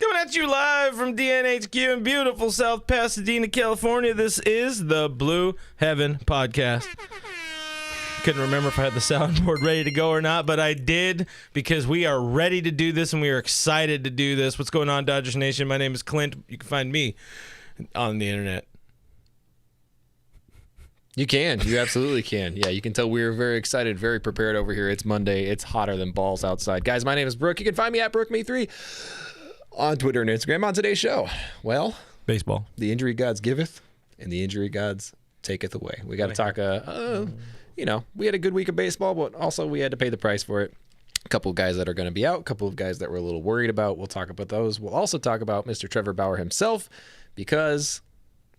Coming at you live from DNHQ in beautiful South Pasadena, California. This is the Blue Heaven Podcast. Couldn't remember if I had the soundboard ready to go or not, but I did because we are ready to do this and we are excited to do this. What's going on, Dodgers Nation? My name is Clint. You can find me on the internet. You can. You absolutely can. Yeah, you can tell we're very excited, very prepared over here. It's Monday. It's hotter than balls outside. Guys, my name is Brooke. You can find me at BrookeMe3 on Twitter and Instagram. On today's show, well, baseball. The injury gods giveth, and the injury gods taketh away. We got to talk, we had a good week of baseball, but also we had to pay the price for it. A couple of guys that are going to be out, a couple of guys that we're a little worried about. We'll talk about those. We'll also talk about Mr. Trevor Bauer himself because...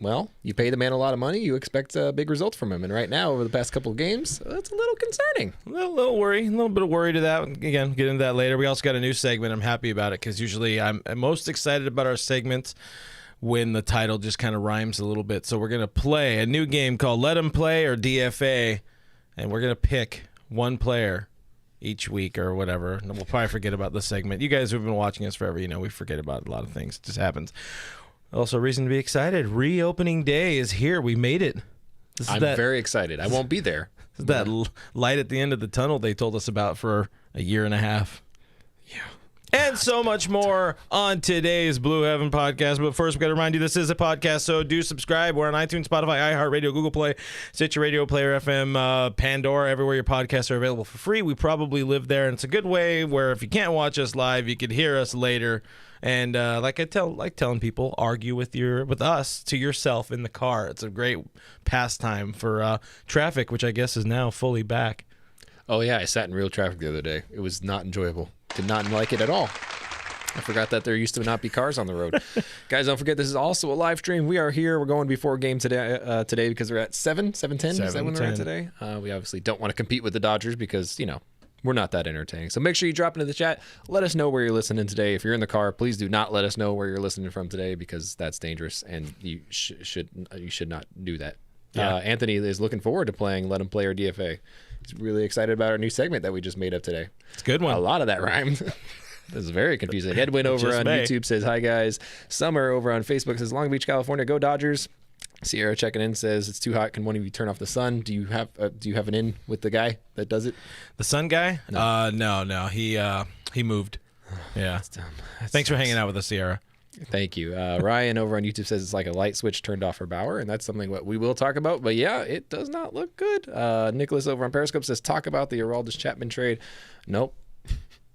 well, you pay the man a lot of money, you expect big results from him. And right now, over the past couple of games, that's a little concerning. A little worry, a little bit of worry to that. Again, get into that later. We also got a new segment. I'm happy about it because usually I'm most excited about our segments when the title just kind of rhymes a little bit. So we're going to play a new game called Let 'Em Play or DFA, and we're going to pick one player each week or whatever. And we'll probably forget about the segment. You guys who've been watching us forever, we forget about a lot of things. It just happens. Also, reason to be excited. Reopening day is here. We made it. I'm very excited. I won't be there. This is that light at the end of the tunnel they told us about for a year and a half. Yeah. And so much more on today's Blue Heaven Podcast. But first, we've got to remind you this is a podcast, so do subscribe. We're on iTunes, Spotify, iHeartRadio, Google Play, Stitcher Radio, Player FM, Pandora, everywhere your podcasts are available for free. We probably live there, and it's a good way where if you can't watch us live, you could hear us later. And like telling people, argue with us to yourself in the car. It's a great pastime for traffic, which I guess is now fully back. Oh, yeah. I sat in real traffic the other day. It was not enjoyable. Did not like it at all. I forgot that there used to not be cars on the road. Guys, don't forget, this is also a live stream. We are here. We're going before game today because we're at 7:10. Is that when we're at today? We obviously don't want to compete with the Dodgers because, we're not that entertaining. So make sure you drop into the chat. Let us know where you're listening today. If you're in the car, please do not let us know where you're listening from today because that's dangerous and you should not do that. Yeah. Anthony is looking forward to playing Let 'Em Play or DFA. He's really excited about our new segment that we just made up today. It's a good one. A lot of that rhymed. This is very confusing. Edwin over on YouTube says, hi, guys. Summer over on Facebook says, Long Beach, California, go Dodgers. Sierra checking in says, it's too hot. Can one of you turn off the sun? Do you have an in with the guy that does it? The sun guy? No. No. He moved. Yeah. That's dumb. Thanks for hanging out with us, Sierra. Thank you. Ryan over on YouTube says it's like a light switch turned off for Bauer, and that's something what we will talk about. But yeah, it does not look good. Nicholas over on Periscope says talk about the Aroldis Chapman trade. Nope.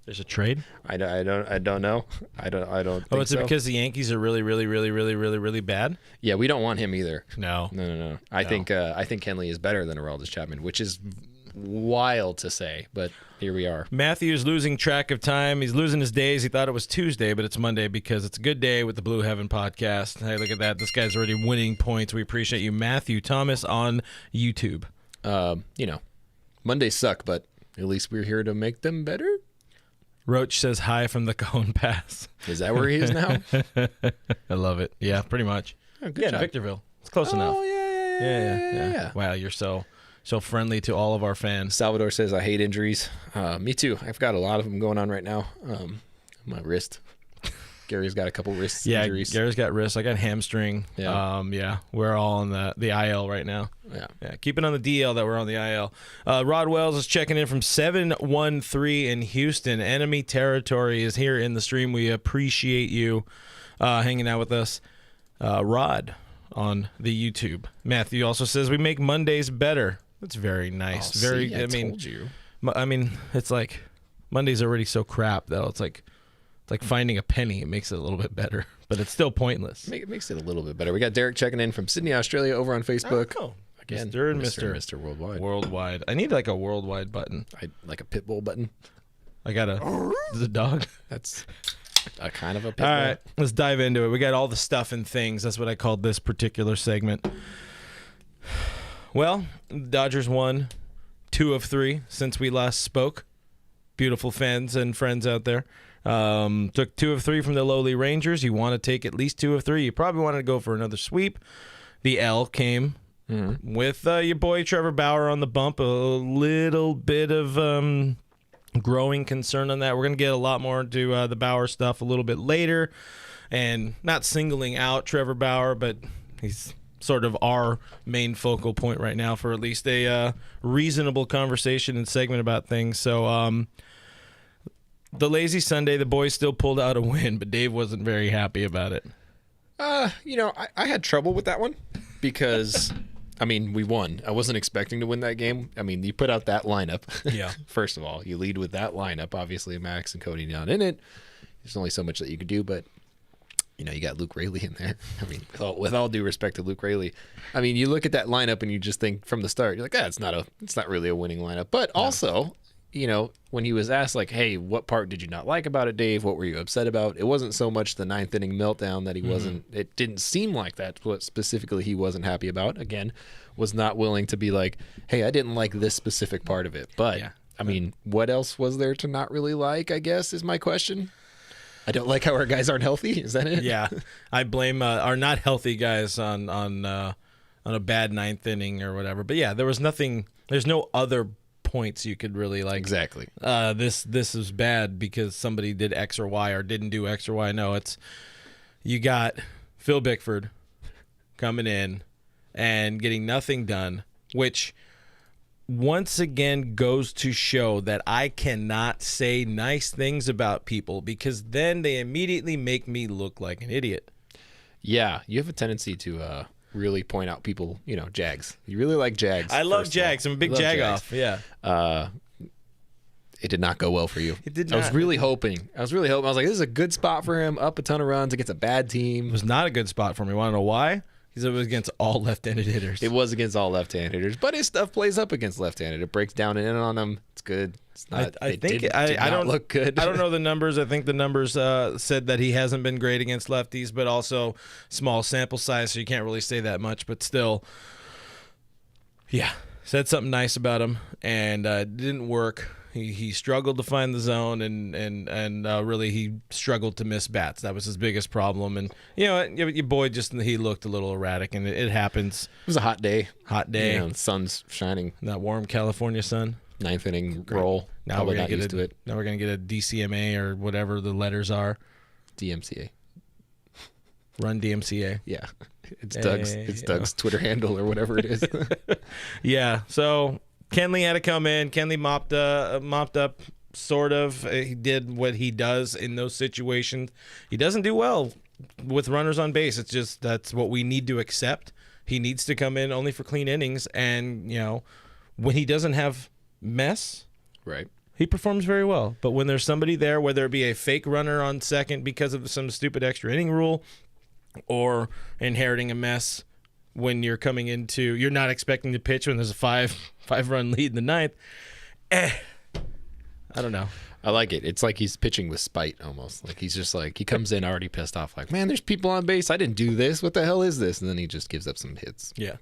There's a trade? I don't know. I don't. Oh, is it because the Yankees are really, really, really, really, really, really bad? Yeah, we don't want him either. No. I think Kenley is better than Aroldis Chapman, which is wild to say, but here we are. Matthew's losing track of time. He's losing his days. He thought it was Tuesday, but it's Monday because it's a good day with the Blue Heaven Podcast. Hey, look at that. This guy's already winning points. We appreciate you, Matthew Thomas on YouTube. Mondays suck, but at least we're here to make them better. Roach says hi from the Cajon Pass. Is that where he is now? I love it. Yeah, pretty much. Oh, good job. Victorville. It's close enough. Oh, yeah. Wow, you're so friendly to all of our fans. Salvador says, I hate injuries. Me too. I've got a lot of them going on right now. My wrist. Gary's got a couple wrist injuries. Gary's got wrist. I got hamstring. Yeah. We're all on the IL right now. Yeah. Keeping on the DL that we're on the IL. Rod Wells is checking in from 713 in Houston. Enemy territory is here in the stream. We appreciate you hanging out with us. Rod on the YouTube. Matthew also says we make Mondays better. That's very nice. I told you. I mean, it's like Monday's already so crap though. It's like finding a penny. It makes it a little bit better, but it's still pointless. It makes it a little bit better. We got Derek checking in from Sydney, Australia, over on Facebook. Oh, again, Mr. Worldwide. Worldwide. I need like a worldwide button. Like a pit bull button. I got is it a dog? That's a kind of a pit bull. All right, let's dive into it. We got all the stuff and things. That's what I called this particular segment. Well, Dodgers won 2 of 3 since we last spoke. Beautiful fans and friends out there. Took 2 of 3 from the lowly Rangers. You want to take at least 2 of 3. You probably wanted to go for another sweep. The L came with your boy Trevor Bauer on the bump. A little bit of growing concern on that. We're going to get a lot more into the Bauer stuff a little bit later, and not singling out Trevor Bauer, but he's sort of our main focal point right now for at least a reasonable conversation and segment about things. So the lazy Sunday, the boys still pulled out a win, but Dave wasn't very happy about it. I had trouble with that one because, I mean, we won. I wasn't expecting to win that game. I mean, you put out that lineup. Yeah. First of all, you lead with that lineup. Obviously, Max and Cody not in it. There's only so much that you could do, but you got Luke Raley in there. I mean, with all due respect to Luke Raley, I mean, you look at that lineup and you just think from the start, you're like, it's not really a winning lineup. But also, when he was asked like, hey, what part did you not like about it, Dave? What were you upset about? It wasn't so much the ninth inning meltdown that he wasn't, it didn't seem like that's what specifically he wasn't happy about. Again, was not willing to be like, hey, I didn't like this specific part of it. But I mean, what else was there to not really like, I guess, is my question. I don't like how our guys aren't healthy. Is that it? Yeah, I blame our not healthy guys on a bad ninth inning or whatever. But yeah, there was nothing. There's no other points you could really like. Exactly. This is bad because somebody did X or Y or didn't do X or Y. No, it's you got Phil Bickford coming in and getting nothing done, which once again goes to show that I cannot say nice things about people because then they immediately make me look like an idiot. Yeah, you have a tendency to really point out people, Jags. You really like Jags. I love Jags. I'm a big Jag-off. Yeah. It did not go well for you. It did not. I was really hoping. I was like, this is a good spot for him, up a ton of runs against a bad team. It was not a good spot for me. Want to know why? Because it was against all left-handed hitters. It was against all left-handed hitters, but his stuff plays up against left-handed. It breaks down and in on them. It's good. It's not. I don't look good. I don't know the numbers. I think the numbers said that he hasn't been great against lefties, but also small sample size, so you can't really say that much. But still, yeah, said something nice about him, and it didn't work. He struggled to find the zone, and really he struggled to miss bats. That was his biggest problem. And your boy he looked a little erratic, and it happens. It was a hot day. The sun's shining. That warm California sun. Ninth inning roll. Now we're gonna get Now we're gonna get a DCMA or whatever the letters are. DMCA. Run DMCA. Yeah, it's Doug's. It's Doug's Twitter handle or whatever it is. Yeah. So Kenley had to come in. Kenley mopped up. Sort of. He did what he does in those situations. He doesn't do well with runners on base. It's just that's what we need to accept. He needs to come in only for clean innings, and when he doesn't have mess, right, he performs very well. But when there's somebody there, whether it be a fake runner on second because of some stupid extra inning rule, or inheriting a mess when you're you're not expecting to pitch when there's a five run lead in the ninth. I don't know. I like it. It's like he's pitching with spite almost. Like he's just like, he comes in already pissed off. Like, man, there's people on base. I didn't do this. What the hell is this? And then he just gives up some hits. Yeah.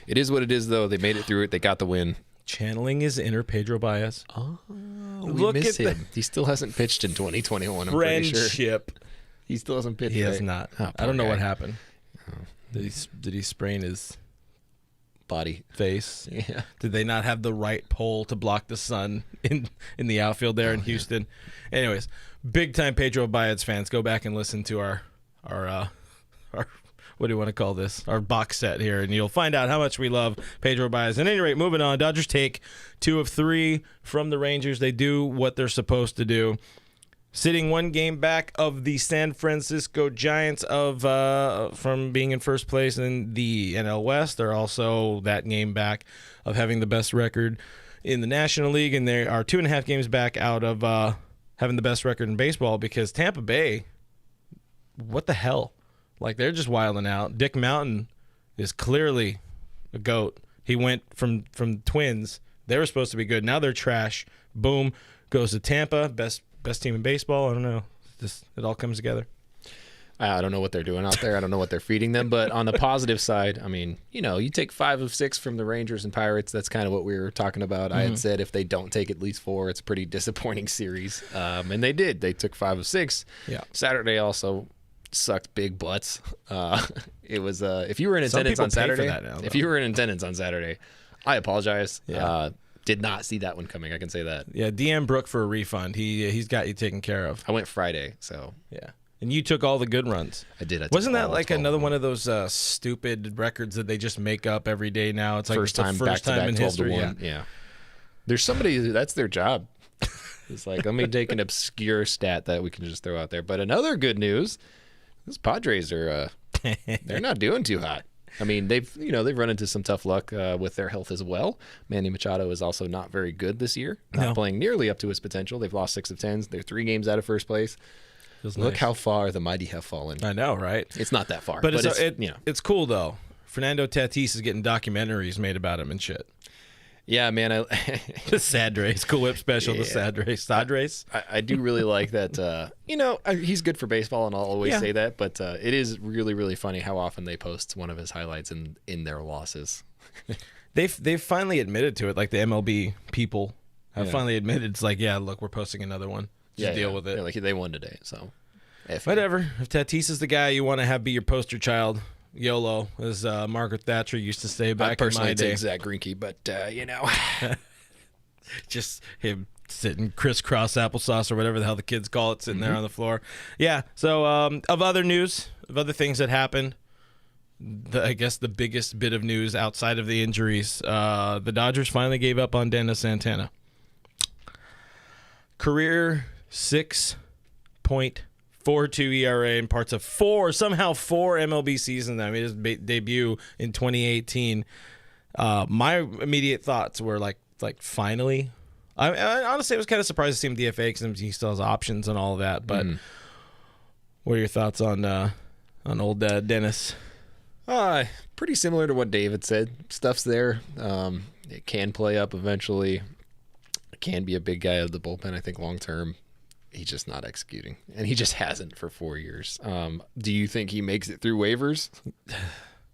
It is what it is, though. They made it through it. They got the win. Channeling his inner Pedro Baez. Oh, we miss him. He still hasn't pitched in 2021. I'm pretty sure. Friendship. He still hasn't pitched. He has not. Oh, I don't know guy. what happened. Oh. Did he sprain his body face? Yeah. Did they not have the right pole to block the sun in the outfield there in Houston? Yeah. Anyways, big time Pedro Baez fans, go back and listen to our what do you want to call this? Our box set here, and you'll find out how much we love Pedro Baez. At any rate, moving on. Dodgers take 2 of 3 from the Rangers. They do what they're supposed to do. Sitting one game back of the San Francisco Giants from being in first place in the NL West. They're also that game back of having the best record in the National League, and they are 2.5 games back out of having the best record in baseball because Tampa Bay, what the hell? Like, they're just wilding out. Dick Mountain is clearly a GOAT. He went from Twins. They were supposed to be good. Now they're trash. Boom. Goes to Tampa. Best team in baseball. I don't know. It all comes together. I don't know what they're doing out there. I don't know what they're feeding them. But on the positive side, I mean, you take 5 of 6 from the Rangers and Pirates. That's kind of what we were talking about. I had said if they don't take at least 4, it's a pretty disappointing series. And they did. They took 5 of 6. Yeah. Saturday also sucked big butts. It was if you were in attendance on Saturday, I apologize. Yeah. Did not see that one coming. I can say that. Yeah, DM Brooke for a refund. He's got you taken care of. I went Friday, so yeah. And you took all the good runs. I did. Wasn't that like another one of those stupid records that they just make up every day now? It's like first time in history. Yeah. There's somebody that's their job. It's like, let me take an obscure stat that we can just throw out there. But another good news, those Padres are they're not doing too hot. I mean, they've run into some tough luck with their health as well. Manny Machado is also not very good this year, not playing nearly up to his potential. They've lost 6 of 10. They're 3 games out of first place. Look how far the mighty have fallen. I know, right? It's not that far, but it's cool though. Fernando Tatis is getting documentaries made about him and shit. Yeah, man. The Sad Race, Cool Whip Special, the Sad Race. I do really like that. He's good for baseball, and I'll always say that. But it is really, really funny how often they post one of his highlights in their losses. They've finally admitted to it. Like the MLB people have finally admitted. It's like, yeah, look, we're posting another one. Just deal with it. Yeah, like they won today, so whatever. If Tatis is the guy you want to have be your poster child. YOLO, as Margaret Thatcher used to say back in my day. Zach Greinke, but just him sitting crisscross applesauce or whatever the hell the kids call it, sitting there on the floor. Yeah. So of other news, of other things that happened, I guess the biggest bit of news outside of the injuries, the Dodgers finally gave up on Dennis Santana. Career 6.42 ERA in parts of 4 MLB seasons. I mean, his debut in 2018. My immediate thoughts were like finally. I honestly was kind of surprised to see him DFA because he still has options and all of that. But what are your thoughts on old Dennis? Pretty similar to what David said. Stuff's there. It can play up eventually. It can be a big guy of the bullpen. I think long term. He's just not executing, and he just hasn't for 4 years. Do you think he makes it through waivers?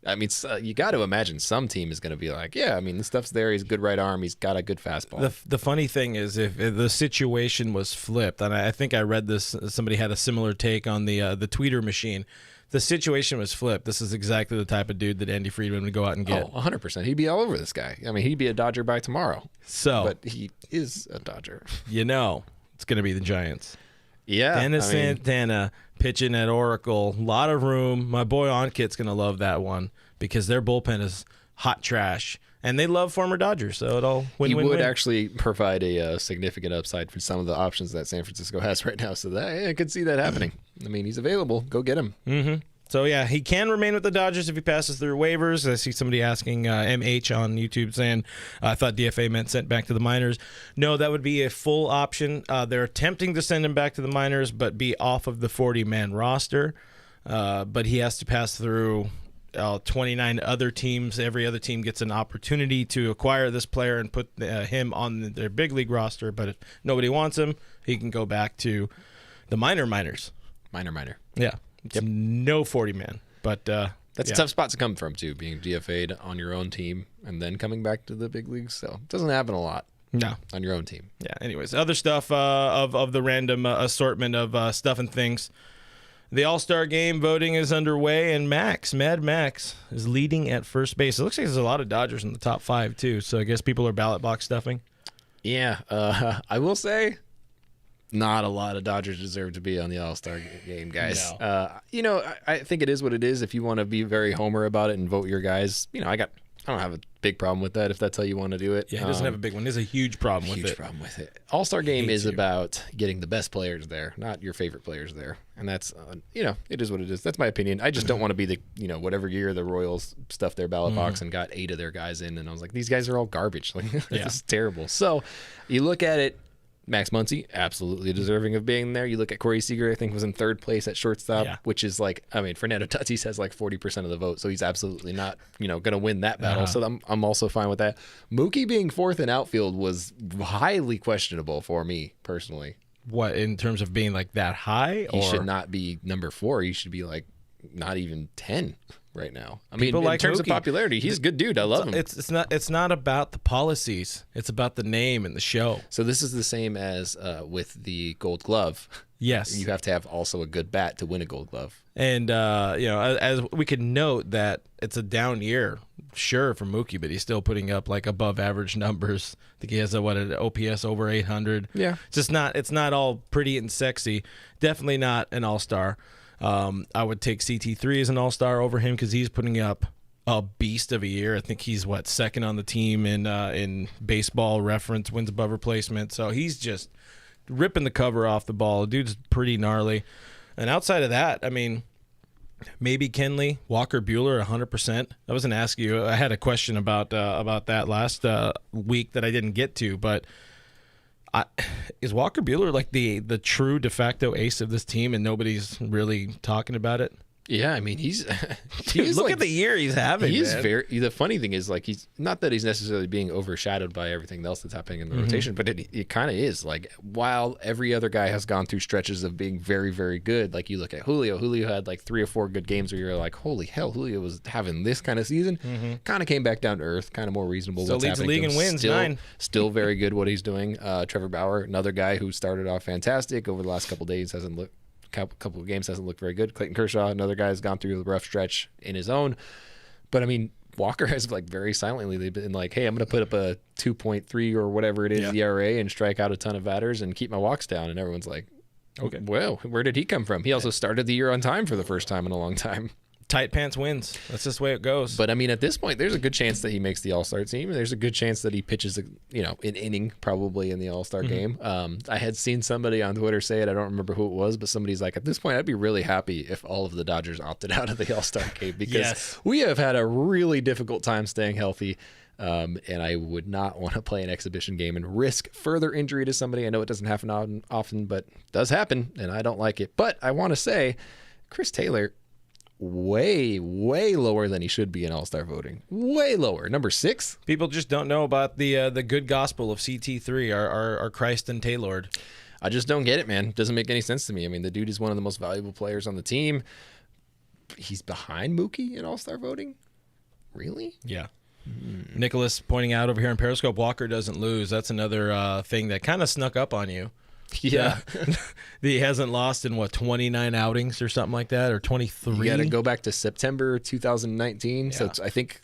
I mean, you got to imagine some team is going to be like, yeah, I mean, the stuff's there. He's a good right arm. He's got a good fastball. The funny thing is, if the situation was flipped, and I think I read this, somebody had a similar take on the tweeter machine. The situation was flipped. This is exactly the type of dude that Andy Friedman would go out and get. Oh, 100%. He'd be all over this guy. I mean, he'd be a Dodger by tomorrow. But he is a Dodger. It's going to be the Giants. Yeah. Dennis Santana pitching at Oracle. A lot of room. My boy Onkit's going to love that one because their bullpen is hot trash. And they love former Dodgers, so it'll win-win-win. He would actually provide a significant upside for some of the options that San Francisco has right now. So I could see that happening. I mean, he's available. Go get him. Mm-hmm. So, yeah, he can remain with the Dodgers if he passes through waivers. I see somebody asking MH on YouTube saying, I thought DFA meant sent back to the minors. No, that would be a full option. They're attempting to send him back to the minors, but be off of the 40-man roster. But he has to pass through 29 other teams. Every other team gets an opportunity to acquire this player and put him on their big league roster. But if nobody wants him, he can go back to the minors. Minor. Yeah. It's no 40-man, but that's a tough spot to come from too, being DFA'd on your own team and then coming back to the big leagues. So it doesn't happen a lot. No, on your own team. Yeah. Anyways, other stuff of the random assortment of stuff and things. The All-Star Game voting is underway, and Mad Max is leading at first base. It looks like there's a lot of Dodgers in the top 5 too. So I guess people are ballot box stuffing. Yeah, I will say. Not a lot of Dodgers deserve to be on the All-Star Game, guys. No. I think it is what it is. If you want to be very homer about it and vote your guys, I don't have a big problem with that if that's how you want to do it. Yeah, he doesn't have a big one. There's a huge problem with it. All-Star Game is about getting the best players there, not your favorite players there. And that's, it is what it is. That's my opinion. I just don't want to be the, whatever year the Royals stuffed their ballot box and got 8 of their guys in. And I was like, these guys are all garbage. Like, this is terrible. So you look at it, Max Muncy, absolutely deserving of being there. You look at Corey Seager, I think was in 3rd place at shortstop, which is Fernando Tatis has 40% of the vote, so he's absolutely not, going to win that battle. So I'm also fine with that. Mookie being 4th in outfield was highly questionable for me personally. What, in terms of being that high? He should not be number 4. He should be not even 10. right now. I mean, People in like terms of Mookie. popularity, he's a good dude. I love him. It's not about the policies. It's about the name and the show. So this is the same as with the Gold Glove. Yes. You have to have also a good bat to win a Gold Glove. And, as we could note that it's a down year, sure, for Mookie, but he's still putting up like above average numbers. I think he has an OPS over 800. Yeah. It's not all pretty and sexy. Definitely not an all-star. I would take CT3 as an all-star over him because he's putting up a beast of a year. I think he's second on the team in baseball reference, wins above replacement. So he's just ripping the cover off the ball. The dude's pretty gnarly. And outside of that, I mean, maybe Kenley, Walker Buehler, 100%. I was going to ask you. I had a question about that last week that I didn't get to, but is Walker Buehler like the true de facto ace of this team, and nobody's really talking about it? Yeah, I mean, he's look at the year he's having. He's man. The funny thing is, like, he's not that he's necessarily being overshadowed by everything else that's happening in the rotation, but it kind of is. Like, while every other guy has gone through stretches of being very, very good, like you look at Julio had like 3 or 4 good games where you're like, holy hell, Julio was having this kind of season. Kind of came back down to earth, kind of more reasonable. Still leads the league in wins, 9. Still very good what he's doing. Trevor Bauer, another guy who started off fantastic over the last couple of days, couple of games hasn't looked very good. Clayton Kershaw, another guy, has gone through a rough stretch in his own. But I mean, Walker has like very silently they've been like, hey, I'm going to put up a 2.3 or whatever it is ERA and strike out a ton of batters and keep my walks down. And everyone's like, okay, well, where did he come from? He also started the year on time for the first time in a long time. Tight pants wins. That's just the way it goes. But I mean, at this point, there's a good chance that he makes the All-Star team, and there's a good chance that he pitches, an inning probably in the All-Star game. I had seen somebody on Twitter say it. I don't remember who it was, but somebody's like, at this point, I'd be really happy if all of the Dodgers opted out of the All-Star game because we have had a really difficult time staying healthy. And I would not want to play an exhibition game and risk further injury to somebody. I know it doesn't happen often, but it does happen, and I don't like it. But I want to say, Chris Taylor, way lower than he should be in All-Star voting. Way lower. Number 6. People just don't know about the good gospel of CT3, our Christ and Taylored. I just don't get it, man. It doesn't make any sense to me. I mean, the dude is one of the most valuable players on the team. He's behind Mookie in All-Star voting? Really? Yeah. Nicholas pointing out over here in Periscope, Walker doesn't lose. That's another thing that kind of snuck up on you. Yeah. He hasn't lost in 29 outings or something like that, or 23. You got to go back to September 2019. So it's, I think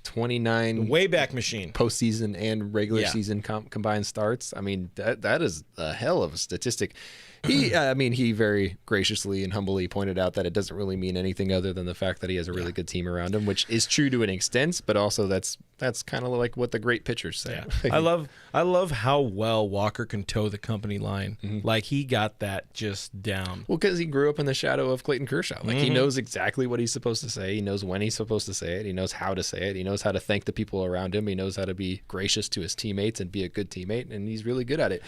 29 Wayback Machine postseason and regular season combined starts. I mean, that is a hell of a statistic. He very graciously and humbly pointed out that it doesn't really mean anything other than the fact that he has a really good team around him, which is true to an extent, but also that's kind of like what the great pitchers say. Yeah. I love how well Walker can toe the company line. Like, he got that just down. Well, because he grew up in the shadow of Clayton Kershaw. Like, he knows exactly what he's supposed to say. He knows when he's supposed to say it. He knows how to say it. He knows how to thank the people around him. He knows how to be gracious to his teammates and be a good teammate, and he's really good at it.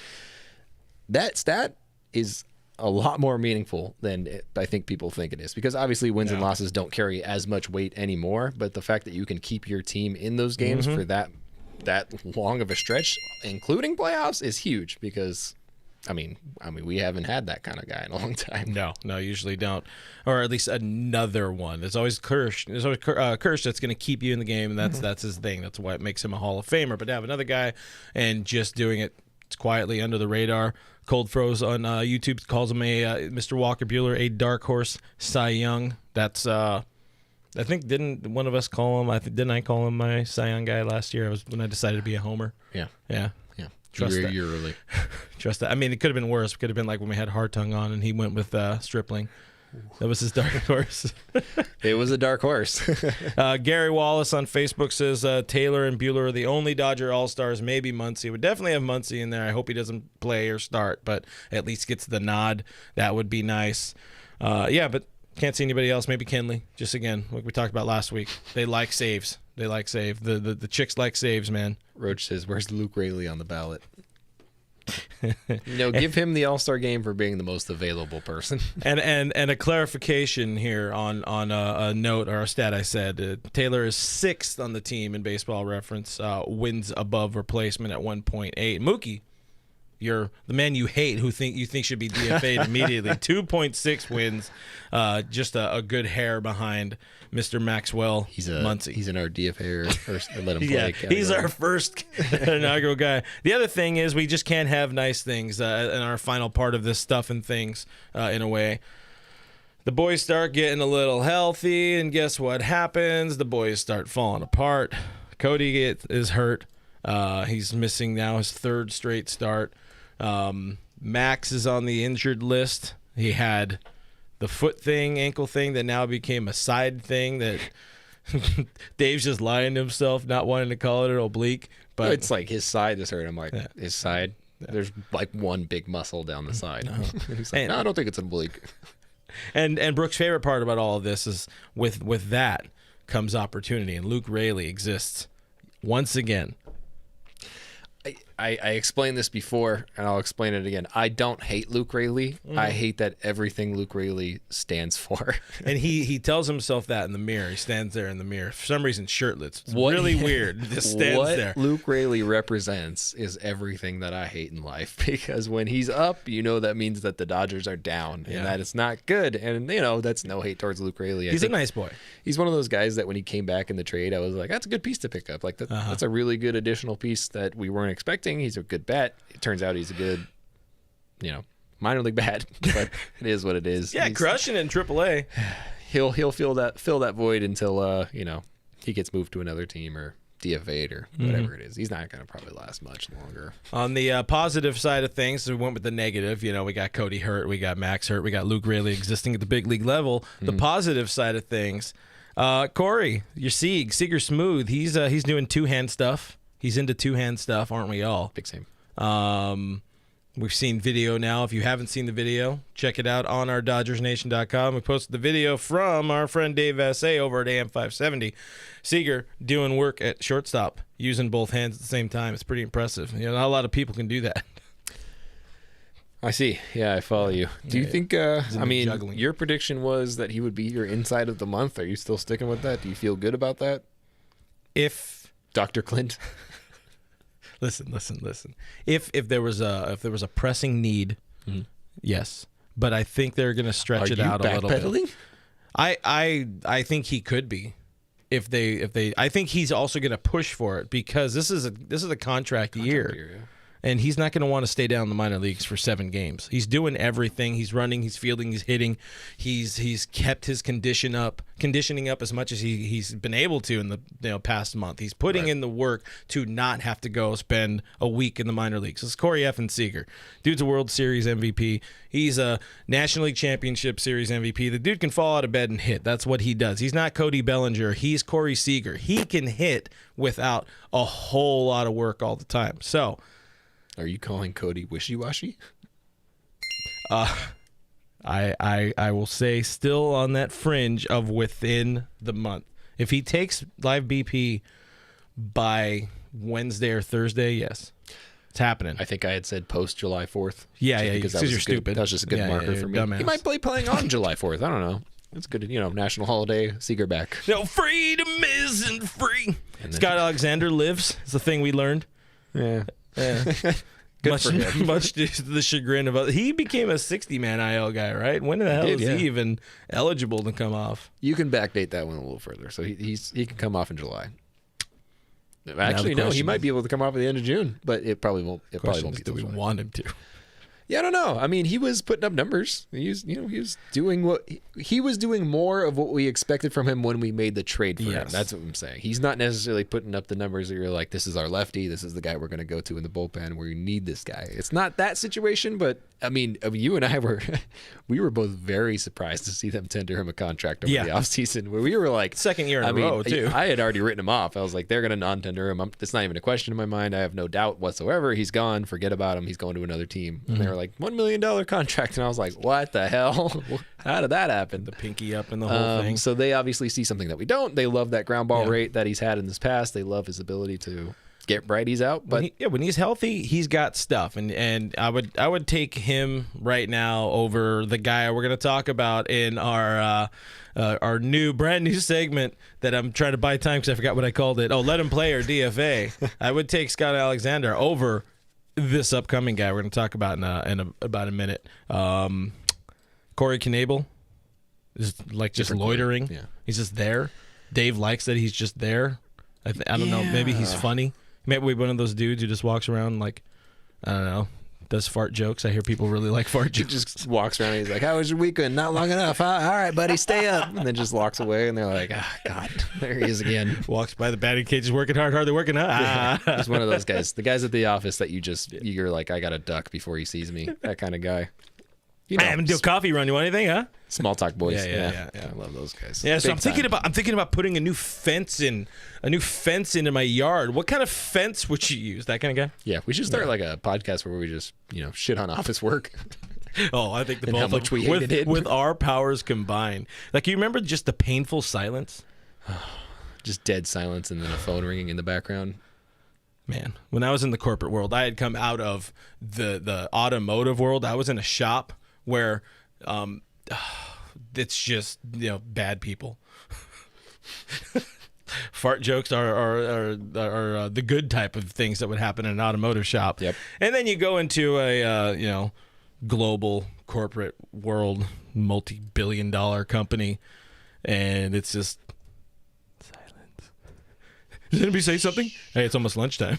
That stat is a lot more meaningful than I think people think it is, because obviously wins and losses don't carry as much weight anymore, but the fact that you can keep your team in those games for that long of a stretch, including playoffs, is huge, because I mean we haven't had that kind of guy in a long time. No, usually don't, or at least another one. There's always Kirsch. There's always Kirsch that's going to keep you in the game, and that's his thing. That's why it makes him a Hall of Famer. But to have another guy and just doing it quietly under the radar. Cold Froze on YouTube calls him Mr. Walker Buehler, a dark horse Cy Young. That's I think, didn't one of us call him? Didn't I call him my Cy Young guy last year? It was when I decided to be a homer. Yeah. Trust that. You're really trust that. I mean, it could have been worse. It could have been like when we had Hartung on and he went with Stripling. That was his dark horse. It was a dark horse. Gary Wallace on Facebook says Taylor and Buehler are the only Dodger All-Stars. Maybe Muncy. Would definitely have Muncy in there. I hope he doesn't play or start, but at least gets the nod. That would be nice. But can't see anybody else. Maybe Kenley. Just again, like we talked about last week. They like saves. The chicks like saves, man. Roach says, "Where's Luke Raley on the ballot?" Give him the All-Star game for being the most available person. and a clarification here on a note or a stat I said. Taylor is 6th on the team in Baseball Reference, wins above replacement at 1.8. Mookie the man you hate, who you think should be DFA'd immediately. 2.6 wins, just a good hair behind Mr. Maxwell Muncy. He's in our DFA or let him play. Yeah, category. he's our first inaugural guy. The other thing is we just can't have nice things in our final part of this stuff and things in a way. The boys start getting a little healthy, and guess what happens? The boys start falling apart. Cody is hurt. He's missing now his third straight start. Max is on the injured list. He had the foot thing, ankle thing that now became a side thing that Dave's just lying to himself, not wanting to call it an oblique. But it's like his side is hurt. I'm like, his side? Yeah. There's like one big muscle down the side. No. And he's like, no, I don't think it's an oblique. And Brooke's favorite part about all of this is with that comes opportunity, and Luke Raley exists once again. I explained this before, and I'll explain it again. I don't hate Luke Raley. I hate that everything Luke Raley stands for. And he tells himself that in the mirror. He stands there in the mirror. For some reason, shirtless. It's really weird. Just stands there. What Luke Raley represents is everything that I hate in life. Because when he's up, that means that the Dodgers are down, and that it's not good. And, that's no hate towards Luke Raley. He's a nice boy. He's one of those guys that when he came back in the trade, I was like, that's a good piece to pick up. Like that's a really good additional piece that we weren't expecting. He's a good bet. It turns out he's a good, minor league bat, but it is what it is. Yeah, he's crushing it in AAA. He'll fill that void until he gets moved to another team or DFA'd or whatever it is. He's not going to probably last much longer. On the positive side of things, we went with the negative. We got Cody hurt, we got Max hurt, we got Luke Raley existing at the big league level. The positive side of things, Corey, your Seager Smooth, he's doing two-hand stuff. He's into two-hand stuff, aren't we all? Big same. We've seen video now. If you haven't seen the video, check it out on our DodgersNation.com. We posted the video from our friend Dave Vassay over at AM 570. Seager doing work at shortstop, using both hands at the same time. It's pretty impressive. Not a lot of people can do that. I see. Yeah, I follow you. Do you think, juggling. Your prediction was that he would be your inside of the month. Are you still sticking with that? Do you feel good about that? If Dr. Clint... Listen. If there was a pressing need, yes. But I think they're going to stretch it out a little bit. I think he could be. If they I think he's also going to push for it because this is a contract year. Yeah. And he's not going to want to stay down in the minor leagues for 7 games. He's doing everything. He's running, he's fielding, he's hitting. He's kept his conditioning up as much as he's been able to in the past month. He's putting in the work to not have to go spend a week in the minor leagues. It's Corey effing Seager. Dude's a World Series MVP. He's a National League Championship Series MVP. The dude can fall out of bed and hit. That's what he does. He's not Cody Bellinger. He's Corey Seager. He can hit without a whole lot of work all the time. So... Are you calling Cody wishy-washy? I will say still on that fringe of within the month. If he takes live BP by Wednesday or Thursday, yes. It's happening. I think I had said post July 4th. Yeah, because you're stupid. That was just a good marker for me. Dumbass. He might be playing on July 4th. I don't know. It's good, national holiday, Seager back. No, freedom isn't free. Scott Alexander lives. It's the thing we learned. Yeah. Much to the chagrin of others. He became a 60-man IL guy, right? When the hell is he even eligible to come off? You can backdate that one a little further. So he can come off in July. Actually, no, he might be able to come off at the end of June, but it probably won't. It probably won't be. Do we want him to? Yeah, I don't know. I mean, he was putting up numbers. He was doing more of what we expected from him when we made the trade for him. That's what I'm saying. He's not necessarily putting up the numbers that you're like, this is our lefty. This is the guy we're going to go to in the bullpen. We need this guy. It's not that situation, but I mean, you and I we were both very surprised to see them tender him a contract over the offseason where we were like, second year in a row too. I had already written him off. I was like, they're going to non-tender him. It's not even a question in my mind. I have no doubt whatsoever. He's gone. Forget about him. He's going to another team. And they were like, $1 million contract. And I was like, what the hell? How did that happen? The pinky up and the whole thing. So they obviously see something that we don't. They love that ground ball rate that he's had in this past. They love his ability to get righties out. But when he's healthy, he's got stuff. And I would take him right now over the guy we're going to talk about in our brand new segment that I'm trying to buy time because I forgot what I called it. Oh, let him play or DFA. I would take Scott Alexander over this upcoming guy we're going to talk about in about a minute. Corey Knable is like just loitering. Yeah. He's just there. Dave likes that he's just there. I don't know. Maybe he's funny. Maybe one of those dudes who just walks around like, I don't know, does fart jokes. I hear people really like fart jokes. He just walks around and he's like, how was your weekend? Not long enough, huh? All right, buddy, stay up. And then just walks away and they're like, God, there he is again. Walks by the batting cage, working hardly working, huh? Just one of those guys. The guys at the office that you're like, I got to duck before he sees me. That kind of guy. I haven't do a coffee run. You want anything, huh? Small talk boys. Yeah. I love those guys. Yeah, so Big I'm thinking about putting a new fence into my yard. What kind of fence would you use? That kind of guy? Yeah, we should start like a podcast where we just, shit on office work. Oh, I think the and how much we hated it. With our powers combined. Like, you remember just the painful silence? Just dead silence and then a phone ringing in the background. Man, when I was in the corporate world, I had come out of the automotive world. I was in a shop where it's just bad people. Fart jokes are the good type of things that would happen in an automotive shop. Yep. And then you go into a global corporate world, multi-billion-dollar company, and it's just silence. Did anybody say something? Hey, it's almost lunchtime.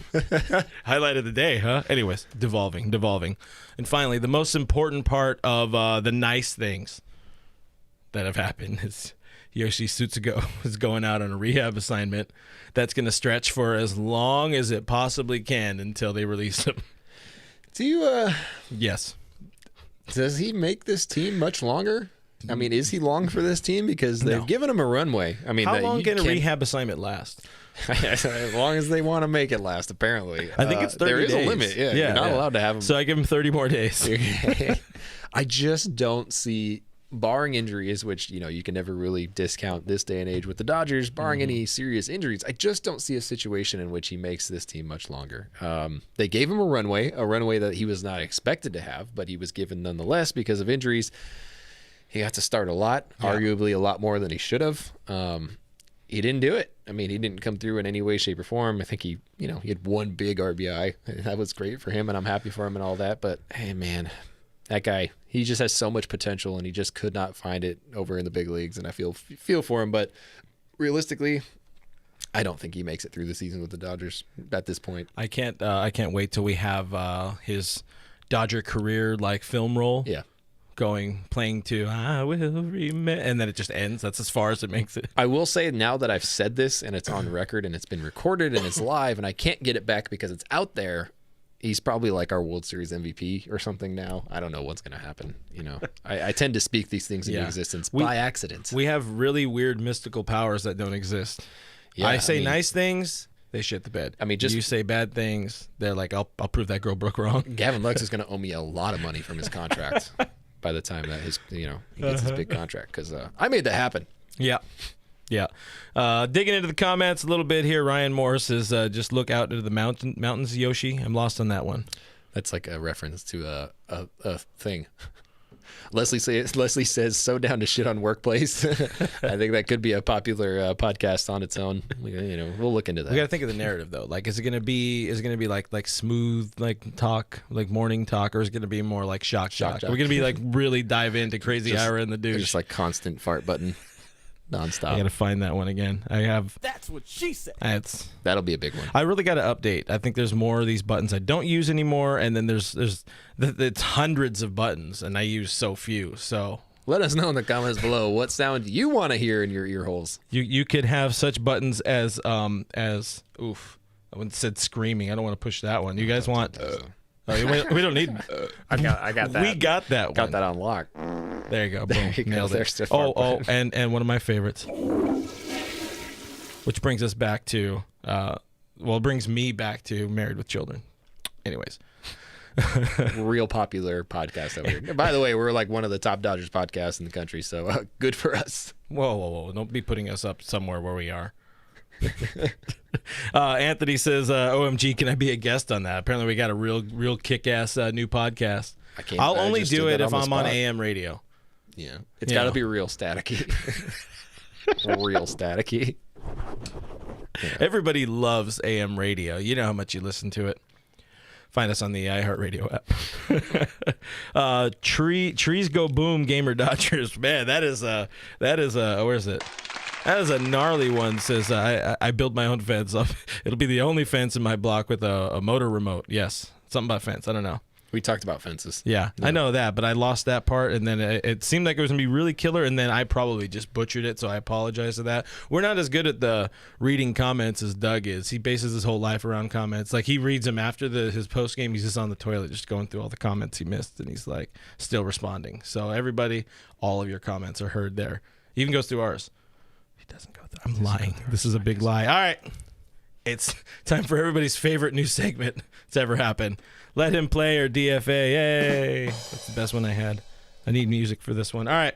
Highlight of the day, huh? Anyways, devolving. And finally, the most important part of the nice things that have happened is Yoshi Tsutsugo is going out on a rehab assignment that's going to stretch for as long as it possibly can until they release him. Do you, Yes. Does he make this team much longer? I mean, is he long for this team? Because they've given him a runway. I mean, how long can a rehab assignment last? As long as they want to make it last, apparently. I think it's 30 There is days. a limit. Yeah, you're not allowed to have him. So I give him 30 more days. I just don't see, barring injuries, which, you can never really discount this day and age with the Dodgers, barring any serious injuries, I just don't see a situation in which he makes this team much longer. They gave him a runway that he was not expected to have, but he was given nonetheless because of injuries. He got to start a lot, arguably a lot more than he should have. He didn't do it. I mean, he didn't come through in any way, shape, or form. I think he had one big RBI. That was great for him, and I'm happy for him and all that. But, hey, man, that guy, he just has so much potential, and he just could not find it over in the big leagues, and I feel for him. But realistically, I don't think he makes it through the season with the Dodgers at this point. I can't wait till we have his Dodger career like film roll. Yeah. Playing to I will remember, and then it just ends. That's as far as it makes it. I will say, now that I've said this and it's on record and it's been recorded and it's live and I can't get it back because it's out there, he's probably like our World Series MVP or something now. I don't know what's going to happen. I tend to speak these things into existence by accident. We have really weird mystical powers that don't exist. Yeah, I say nice things, they shit the bed. I mean, you say bad things, they're like, I'll prove that girl Brooke wrong. Gavin Lux is going to owe me a lot of money from his contract by the time that he gets his big contract, because I made that happen. Yeah. Digging into the comments a little bit here, Ryan Moore says, just look out into the mountains, Yoshi. I'm lost on that one. That's like a reference to a thing. Leslie says, so down to shit on workplace. I think that could be a popular podcast on its own. We'll look into that. We got to think of the narrative though. Like, is it gonna be like smooth like talk, like morning talk, or is it gonna be more like shock? We're gonna be like really dive into Crazy Ira and the douche. Just like constant fart button, nonstop. I gotta find that one again. That's what she said. That'll be a big one. I really got to update. I think there's more of these buttons I don't use anymore, and then there's it's hundreds of buttons, and I use so few. So let us know in the comments below what sound you want to hear in your ear holes. You could have such buttons as oof. I said screaming. I don't want to push that one. You guys want? We don't need. I got that. We got that one. Got that on lock. There you go. Boom. Nailed it. And one of my favorites, which brings us back to brings me back to Married with Children. Anyways. Real popular podcast over here. By the way, we're like one of the top Dodgers podcasts in the country, so good for us. Whoa. Don't be putting us up somewhere where we are. Anthony says, OMG, can I be a guest on that? Apparently we got a real kick-ass new podcast. I'll only do it if I'm on AM radio. Yeah. It's got to be real staticky. Real staticky. Yeah. Everybody loves AM radio. You know how much you listen to it. Find us on the iHeartRadio app. Trees Go Boom Gamer Dodgers. Man, that is a where is it? That is a gnarly one. Says I build my own fence. It'll be the only fence in my block with a motor remote. Yes, something about fence. I don't know. We talked about fences. Yeah, I know that, but I lost that part, and then it seemed like it was going to be really killer, and then I probably just butchered it, so I apologize for that. We're not as good at the reading comments as Doug is. He bases his whole life around comments. Like, he reads them after his post-game. He's just on the toilet just going through all the comments he missed, and he's, like, still responding. So, everybody, all of your comments are heard there. He even goes through ours. He doesn't go through. I'm lying. This is a big lie. All right. It's time for everybody's favorite new segment that's ever happened. Let Him Play or DFA. Yay. That's the best one I had. I need music for this one. All right.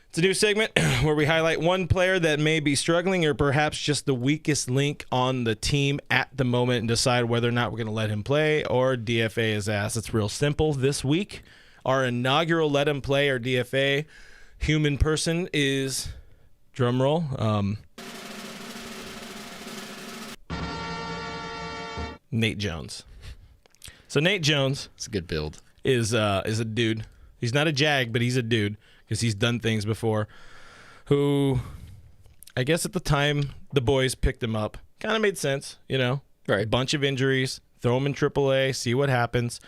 It's a new segment where we highlight one player that may be struggling or perhaps just the weakest link on the team at the moment and decide whether or not we're going to let him play or DFA his ass. It's real simple. This week, our inaugural Let Him Play or DFA human person is, drum roll, Nate Jones. So Nate Jones, it's a good build, is a dude. He's not a jag, but he's a dude because he's done things before. Who, I guess at the time the boys picked him up, kind of made sense, you know. Right. A bunch of injuries, throw him in AAA, see what happens.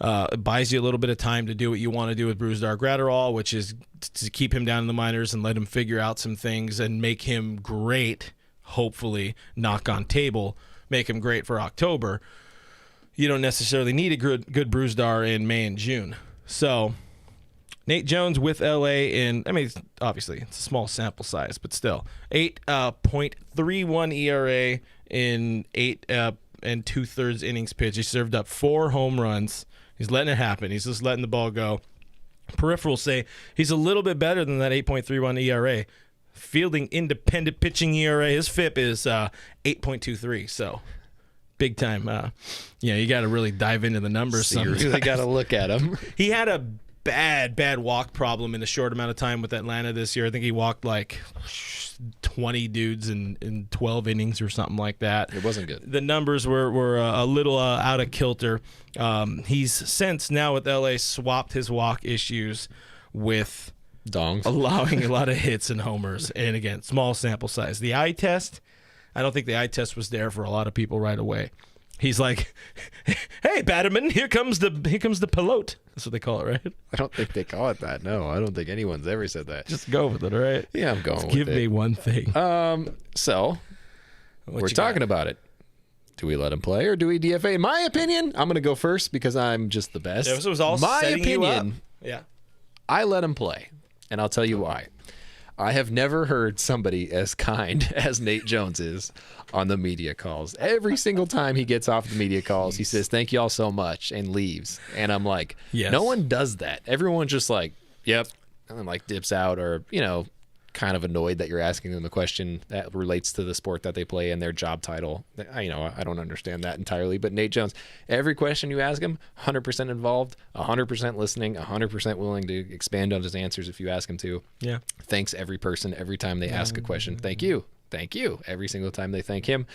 It buys you a little bit of time to do what you want to do with Bruce Gratterall, which is to keep him down in the minors and let him figure out some things and make him great. Hopefully, knock on table, make him great for October. You don't necessarily need a good Bruce Dar in May and June. So, Nate Jones with LA obviously, it's a small sample size, but still. 8.31 ERA in 8 and 2/3 innings pitched. He served up 4 home runs. He's letting it happen. He's just letting the ball go. Peripherals say he's a little bit better than that 8.31 ERA. Fielding independent pitching ERA, his FIP is 8.23, so big time. You got to really dive into the numbers. So you really got to look at him. He had a bad walk problem in a short amount of time with Atlanta this year. I think he walked like 20 dudes in 12 innings or something like that. It wasn't good. The numbers were a little out of kilter. He's since now with LA swapped his walk issues with dongs, allowing a lot of hits and homers. And again, small sample size. The eye test, I don't think the eye test was there for a lot of people right away. He's like, "Hey, Batterman, here comes the pilote." That's what they call it, right? I don't think they call it that. No, I don't think anyone's ever said that. Just go with it, all right? Yeah, I'm going with it. Give me one thing. So we're talking about it. Do we let him play or do we DFA? In my opinion, I'm going to go first because I'm just the best. Yeah, this was all my setting opinion. You up. Yeah, I let him play, and I'll tell you why. I have never heard somebody as kind as Nate Jones is on the media calls. Every single time he gets off the media calls, he says, "Thank you all so much," and leaves. And I'm like, yes. No one does that. Everyone's just like, "Yep," and then like dips out or, kind of annoyed that you're asking them a question that relates to the sport that they play and their job title. I don't understand that entirely. But Nate Jones, every question you ask him, 100% involved, 100% listening, 100% willing to expand on his answers if you ask him to. Yeah. Thanks every person every time they ask a question. Thank you. Thank you. Every single time they thank him.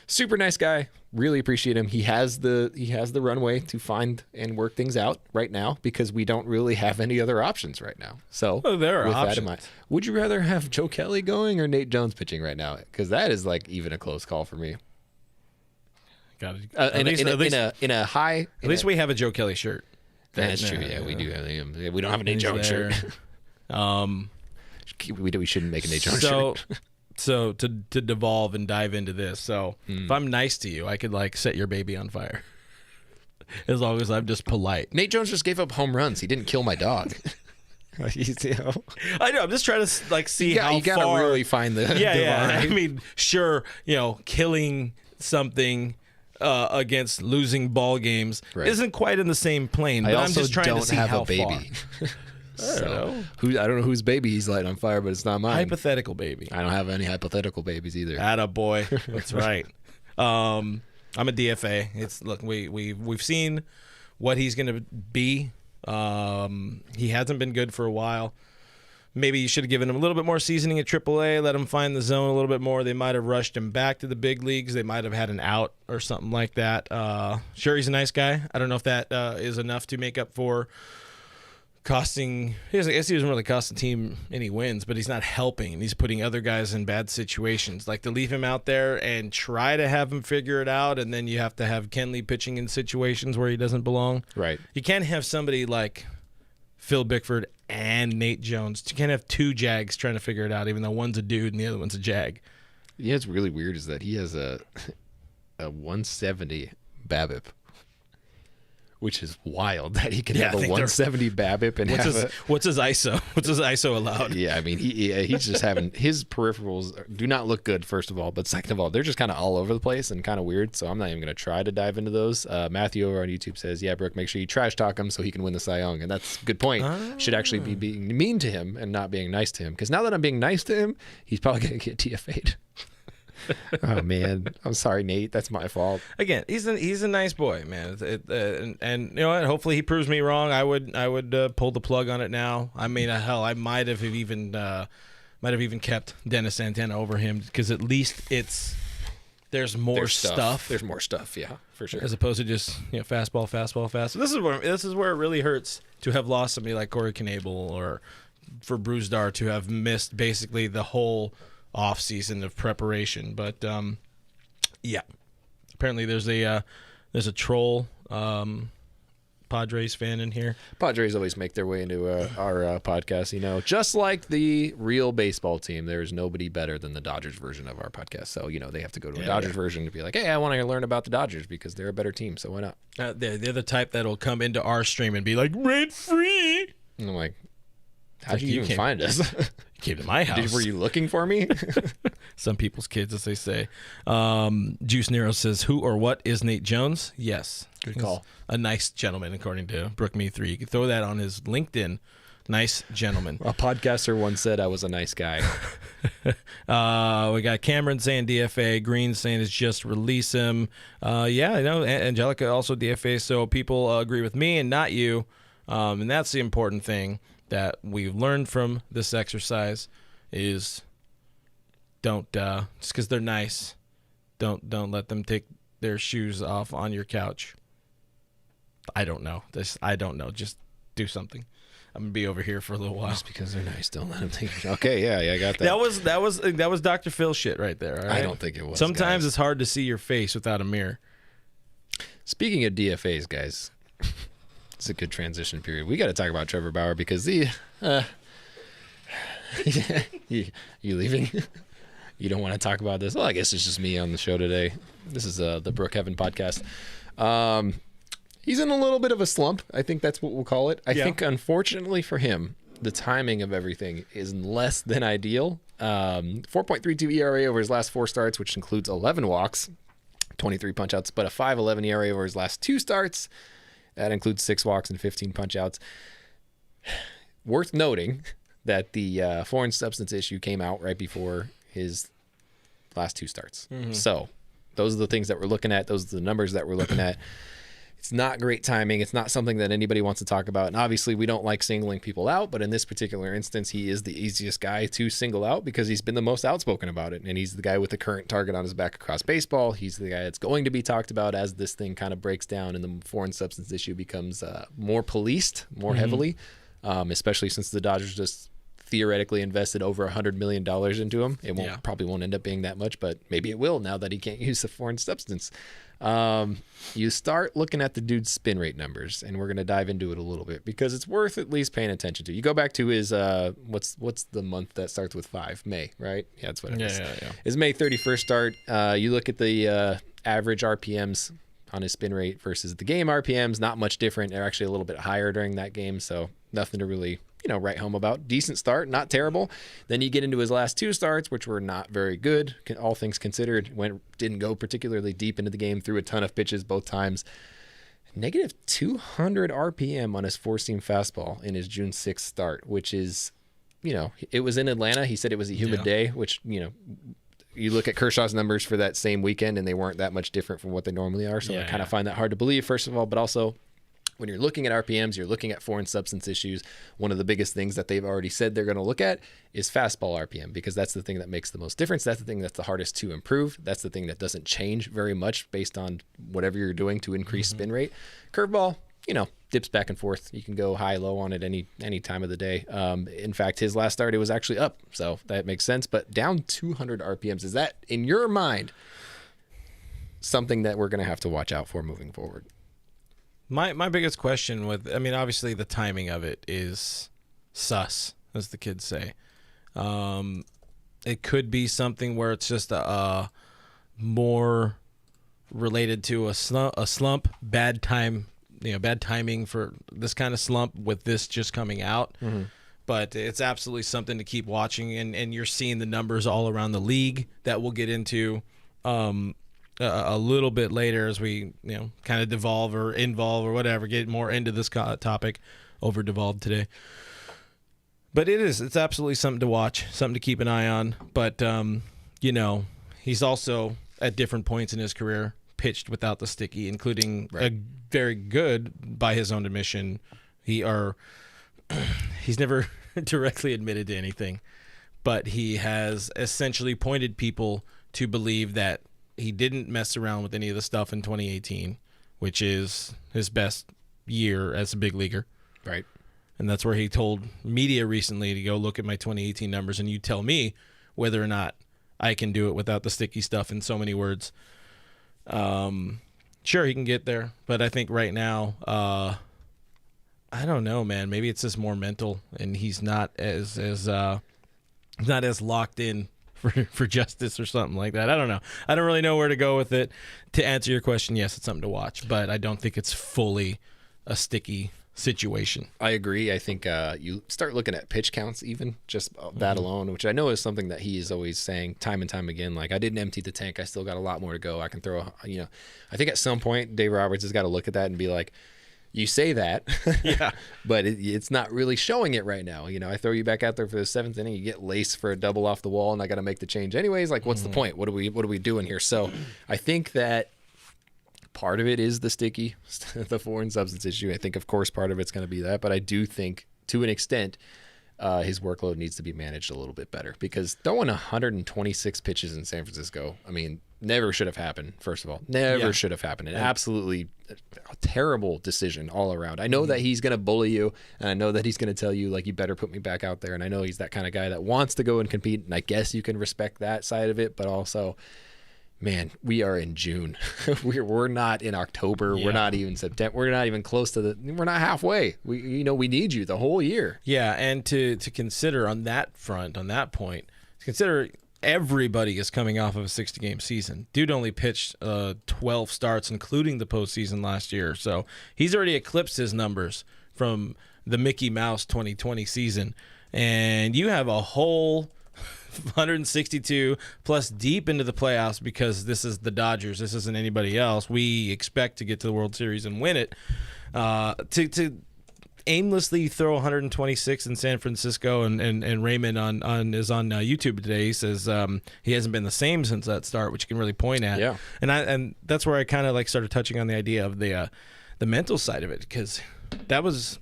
Super nice guy. Really appreciate him. He has the runway to find and work things out right now because we don't really have any other options right now. So there are with options. That in mind, would you rather have Joe Kelly going or Nate Jones pitching right now? Because that is like even a close call for me. Got it. In a high. At least we have a Joe Kelly shirt. That's true. Yeah, we do have him. We don't have a Nate Jones shirt. We shouldn't make a Nate Jones shirt. So to devolve and dive into this, so if I'm nice to you, I could like set your baby on fire. As long as I'm just polite. Nate Jones just gave up home runs. He didn't kill my dog. I know. I'm just trying to like see how you gotta far. really find the Yeah. divine. I mean, sure, killing something against losing ball games isn't quite in the same plane. But I'm just trying to see how far. I don't know whose baby he's lighting on fire, but it's not mine. Hypothetical baby. I don't have any hypothetical babies either. Attaboy. That's right. I'm a DFA. We've seen what he's going to be. He hasn't been good for a while. maybe you should have given him a little bit more seasoning at AAA, let him find the zone a little bit more. They might have rushed him back to the big leagues. They might have had an out or something like that. Sure, he's a nice guy. I don't know if that is enough to make up for costing. I guess he doesn't really cost the team any wins, but he's not helping. He's putting other guys in bad situations. Like, to leave him out there and try to have him figure it out, and then you have to have Kenley pitching in situations where he doesn't belong. Right. You can't have somebody like Phil Bickford and Nate Jones. You can't have two Jags trying to figure it out, even though one's a dude and the other one's a Jag. Yeah, it's really weird is that he has a 170 BABIP, which is wild that he can have a 170 BABIP and what's his ISO? What's his ISO allowed? Yeah, I mean, he's just having his peripherals do not look good, first of all, but second of all, they're just kind of all over the place and kind of weird, so I'm not even going to try to dive into those. Matthew over on YouTube says, yeah, Brooke, make sure you trash talk him so he can win the Cy Young, and that's a good point. Should actually be being mean to him and not being nice to him, because now that I'm being nice to him, he's probably going to get TFA'd. Oh man, I'm sorry, Nate. That's my fault. Again, he's a nice boy, man. And you know what? Hopefully he proves me wrong. I would pull the plug on it now. I mean, hell, I might have even kept Dennis Santana over him, because at least there's more stuff. There's more stuff, yeah, for sure. As opposed to just fastball. This is where it really hurts to have lost somebody like Corey Knebel, or for Bruzdar to have missed basically the whole off season of preparation. But yeah, apparently there's a troll Padres fan in here. Padres always make their way into our podcast, just like the real baseball team. There's nobody better than the Dodgers version of our podcast, so they have to go to a Dodgers version to be like, hey, I want to learn about the Dodgers because they're a better team, so why not? They're the type that'll come into our stream and be like, rent free, and I'm like, how did you even find us? You came to my house. Were you looking for me? Some people's kids, as they say. Juice Nero says, who or what is Nate Jones? Yes. Good call. A nice gentleman, according to Brook Me 3. You could throw that on his LinkedIn. Nice gentleman. A podcaster once said I was a nice guy. We got Cameron saying DFA. Green saying it's just release him. Yeah, I know. Angelica also DFA. So people agree with me and not you. And that's the important thing that we've learned from this exercise is don't just because they're nice, don't let them take their shoes off on your couch. I don't know. Just do something. I'm gonna be over here for a little while. Just because they're nice, don't let them take. Okay, yeah, I got that. That was Dr. Phil shit right there. All right? I don't think it was. Sometimes it's hard to see your face without a mirror. Speaking of DFAs, guys. It's a good transition period. We got to talk about Trevor Bauer because you leaving? You don't want to talk about this? Well, I guess it's just me on the show today. This is the Brooke Heaven podcast. He's in a little bit of a slump. I think that's what we'll call it. I think, unfortunately for him, the timing of everything is less than ideal. 4.32 ERA over his last 4 starts, which includes 11 walks, 23 punch-outs, but a 5.11 ERA over his last 2 starts. That includes 6 walks and 15 punch-outs. Worth noting that the foreign substance issue came out right before his last 2 starts. Mm-hmm. So those are the things that we're looking at. Those are the numbers that we're looking at. It's not great timing. It's not something that anybody wants to talk about. And obviously, we don't like singling people out. But in this particular instance, he is the easiest guy to single out because he's been the most outspoken about it. And he's the guy with the current target on his back across baseball. He's the guy that's going to be talked about as this thing kind of breaks down and the foreign substance issue becomes more policed, more heavily, especially since the Dodgers just theoretically invested over $100 million into him. It probably won't end up being that much, but maybe it will now that he can't use the foreign substance. You start looking at the dude's spin rate numbers, and we're going to dive into it a little bit because it's worth at least paying attention to. You go back to his what's the month that starts with 5? May, right? Yeah, that's what it is. Yeah. His May 31st start. You look at the average RPMs on his spin rate versus the game RPMs. Not much different. They're actually a little bit higher during that game, so nothing to really write home about. Decent start, not terrible. Then you get into his last 2 starts, which were not very good, all things considered. Didn't go particularly deep into the game, threw a ton of pitches both times. Negative 200 RPM on his 4-seam fastball in his June 6th start, which is, it was in Atlanta. He said it was a humid day, which, you look at Kershaw's numbers for that same weekend, and they weren't that much different from what they normally are. So I kind of find that hard to believe, first of all, but also when you're looking at RPMs, you're looking at foreign substance issues. One of the biggest things that they've already said they're going to look at is fastball RPM, because that's the thing that makes the most difference. That's the thing that's the hardest to improve. That's the thing that doesn't change very much based on whatever you're doing to increase spin rate. Curveball, dips back and forth. You can go high, low on it any time of the day. In fact, his last start, it was actually up, so that makes sense. But down 200 RPMs, is that, in your mind, something that we're going to have to watch out for moving forward? My biggest question obviously the timing of it is sus, as the kids say. It could be something where it's just a more related to a slump, bad timing for this kind of slump with this just coming out. Mm-hmm. But it's absolutely something to keep watching, and you're seeing the numbers all around the league that we'll get into a little bit later as we kind of devolve or involve or whatever, get more into this topic, over devolved today. But it's absolutely something to watch, something to keep an eye on. But he's also at different points in his career pitched without the sticky, including a very good, by his own admission, he's never directly admitted to anything, but he has essentially pointed people to believe that he didn't mess around with any of the stuff in 2018, which is his best year as a big leaguer. Right. And that's where he told media recently to go look at my 2018 numbers and you tell me whether or not I can do it without the sticky stuff, in so many words. Sure, he can get there, but I think right now, I don't know, man. Maybe it's just more mental, and he's not as locked in for justice or something like that. I don't know. I don't really know where to go with it. To answer your question, yes, it's something to watch, but I don't think it's fully a sticky situation. I agree. I think you start looking at pitch counts, even just that alone, which I know is something that he is always saying time and time again. Like, I didn't empty the tank. I still got a lot more to go. I can throw, I think at some point Dave Roberts has got to look at that and be like, you say that, yeah, but it's not really showing it right now. I throw you back out there for the seventh inning, you get laced for a double off the wall, and I got to make the change anyways. Like, what's the point? What are we doing here? So I think that part of it is the sticky, the foreign substance issue. I think, of course, part of it's going to be that, but I do think, to an extent, his workload needs to be managed a little bit better, because throwing 126 pitches in San Francisco, never should have happened. First of all, never should have happened. An absolutely terrible decision all around. I know that he's going to bully you, and I know that he's going to tell you, like, you better put me back out there. And I know he's that kind of guy that wants to go and compete, and I guess you can respect that side of it. But also, man, we are in June. we're not in October. Yeah. We're not even September. We're not even close to we're not halfway. We need you the whole year. Yeah, and to consider on that front, on that point, consider everybody is coming off of a 60-game season. Dude only pitched 12 starts, including the postseason last year. So he's already eclipsed his numbers from the Mickey Mouse 2020 season. And you have a whole 162 plus deep into the playoffs, because this is the Dodgers. This isn't anybody else. We expect to get to the World Series and win it. To aimlessly throw 126 in San Francisco, and Raymond is on YouTube today. He says he hasn't been the same since that start, which you can really point at. Yeah. And that's where I kind of started touching on the idea of the mental side of it, because that was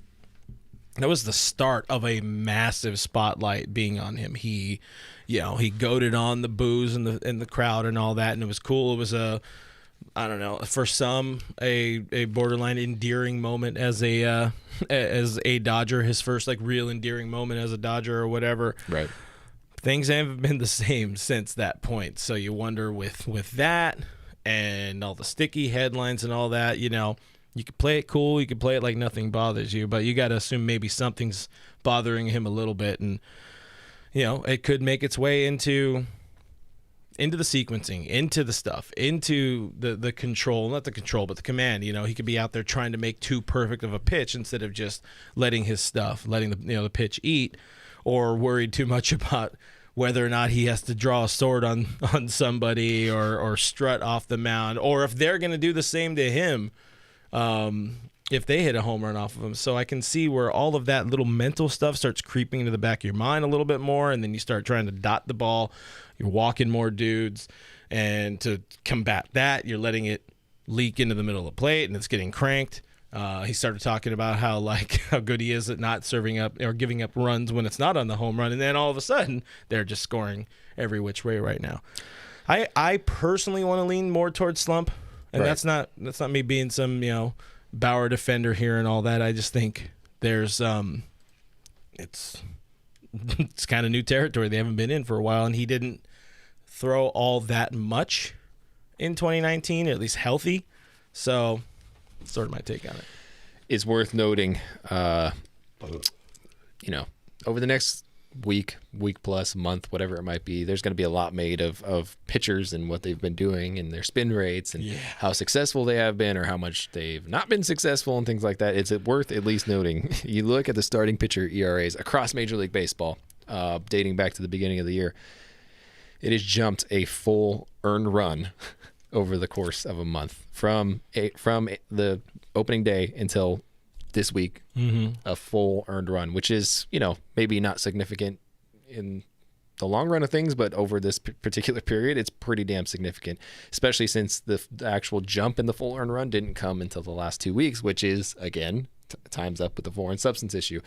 the start of a massive spotlight being on him. He goaded on the boos and the crowd and all that, and it was cool. It was I don't know, for some, a borderline endearing moment as a Dodger, his first real endearing moment as a Dodger or whatever. Right. Things haven't been the same since that point. So you wonder with that and all the sticky headlines and all that, you could play it cool, you could play it like nothing bothers you, but you got to assume maybe something's bothering him a little bit, and it could make its way into the sequencing, into the stuff, into the control, not the control, but the command. He could be out there trying to make too perfect of a pitch instead of just letting the pitch eat, or worried too much about whether or not he has to draw a sword on somebody or strut off the mound, or if they're going to do the same to him if they hit a home run off of him. So I can see where all of that little mental stuff starts creeping into the back of your mind a little bit more, and then you start trying to dot the ball. You're walking more dudes, and to combat that, you're letting it leak into the middle of the plate, and it's getting cranked. He started talking about how good he is at not serving up or giving up runs when it's not on the home run, and then all of a sudden they're just scoring every which way right now. I personally want to lean more towards slump, and that's not me being some Bauer defender here and all that. I just think there's it's kind of new territory they haven't been in for a while, and he didn't throw all that much in 2019, at least healthy. So, sort of my take on it. It's worth noting, over the next week plus, month, whatever it might be, there's going to be a lot made of pitchers and what they've been doing and their spin rates and how successful they have been or how much they've not been successful and things like that. It's worth at least noting. You look at the starting pitcher ERAs across Major League Baseball, dating back to the beginning of the year. It has jumped a full earned run over the course of a month from the opening day until this week, a full earned run, which is, maybe not significant in the long run of things, but over this particular period, it's pretty damn significant, especially since the actual jump in the full earned run didn't come until the last 2 weeks, which is, again, times up with the foreign substance issue.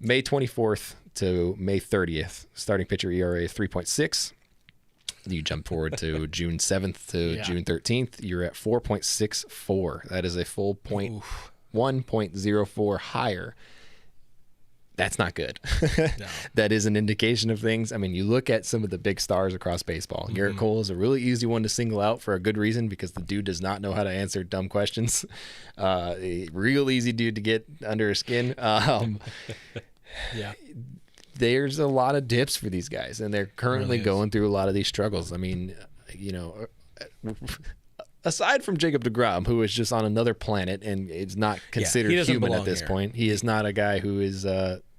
May 24th to May 30th, starting pitcher ERA is 3.6. You jump forward to June 7th to June 13th, you're at 4.64. That is a full 1.04 higher. That's not good. No. That is an indication of things. I mean, you look at some of the big stars across baseball. Garrett Cole is a really easy one to single out for a good reason because the dude does not know how to answer dumb questions. A real easy dude to get under his skin. There's a lot of dips for these guys, and they're currently going through a lot of these struggles. I mean, aside from Jacob deGrom, who is just on another planet and is not considered human at this point, he is not a guy who is